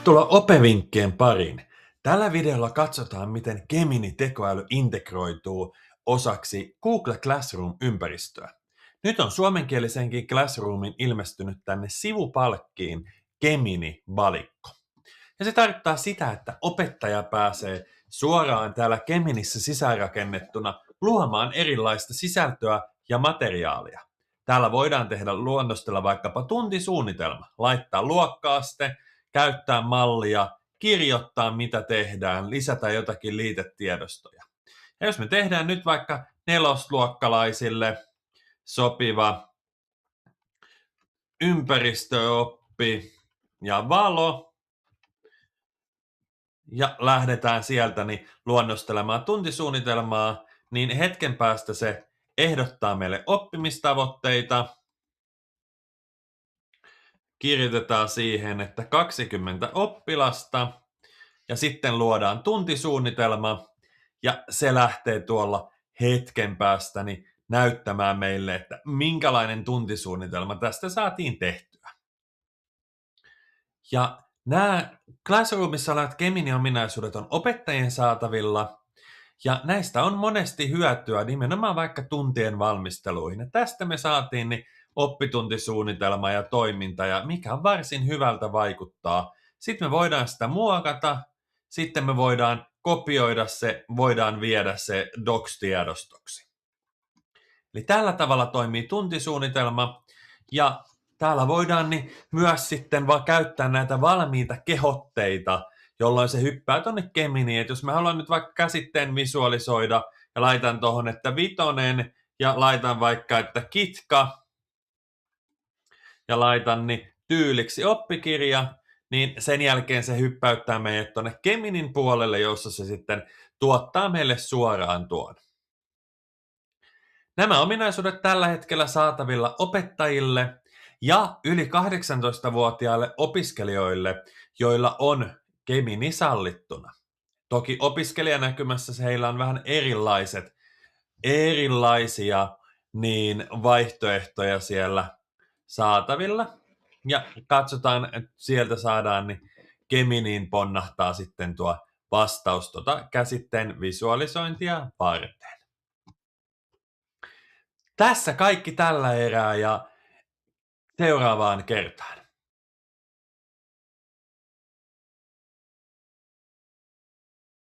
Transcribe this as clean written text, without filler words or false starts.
Tervetuloa opevinkkien pariin. Tällä videolla katsotaan, miten Gemini-tekoäly integroituu osaksi Google Classroom-ympäristöä. Nyt on suomenkielisenkin Classroomin ilmestynyt tänne sivupalkkiin Gemini-valikko. Ja se tarkoittaa sitä, että opettaja pääsee suoraan täällä Geminissä sisäänrakennettuna luomaan erilaista sisältöä ja materiaalia. Täällä voidaan tehdä luonnostella vaikkapa tuntisuunnitelma, laittaa luokkaaste, käyttää mallia, kirjoittaa mitä tehdään, lisätä jotakin liitetiedostoja. Ja jos me tehdään nyt vaikka nelosluokkalaisille sopiva ympäristöoppi ja valo, ja lähdetään sieltä niin luonnostelemaan tuntisuunnitelmaa, niin hetken päästä se ehdottaa meille oppimistavoitteita. Kirjoitetaan siihen, että 20 oppilasta ja sitten luodaan tuntisuunnitelma ja se lähtee tuolla hetken päästä niin näyttämään meille, että minkälainen tuntisuunnitelma tästä saatiin tehtyä. Ja nämä Classroomissa olevat Gemini-ominaisuudet on opettajien saatavilla ja näistä on monesti hyötyä nimenomaan vaikka tuntien valmisteluihin. Ja tästä me saatiin niin oppituntisuunnitelma ja toiminta, ja mikä on varsin hyvältä vaikuttaa. Sitten me voidaan sitä muokata, sitten me voidaan kopioida se, voidaan viedä se Docs-tiedostoksi. Eli tällä tavalla toimii tuntisuunnitelma, ja täällä voidaan niin myös sitten vaan käyttää näitä valmiita kehotteita, jolloin se hyppää tuonne Geminiin. Et jos mä haluan nyt vaikka käsitteen visualisoida ja laitan tuohon, että vitonen ja laitan vaikka, että kitka ja laitan niin tyyliksi oppikirja, niin sen jälkeen se hyppäyttää meidät tuonne Geminin puolelle, jossa se sitten tuottaa meille suoraan tuon. Nämä ominaisuudet tällä hetkellä saatavilla opettajille ja yli 18-vuotiaille opiskelijoille, joilla on Gemini sallittuna. Toki opiskelijanäkymässä heillä on vähän erilaisia niin vaihtoehtoja siellä saatavilla. Ja katsotaan, että sieltä saadaan, niin Geminiin ponnahtaa sitten tuo vastaus käsitteen visualisointia varten. Tässä kaikki tällä erää ja seuraavaan kertaan.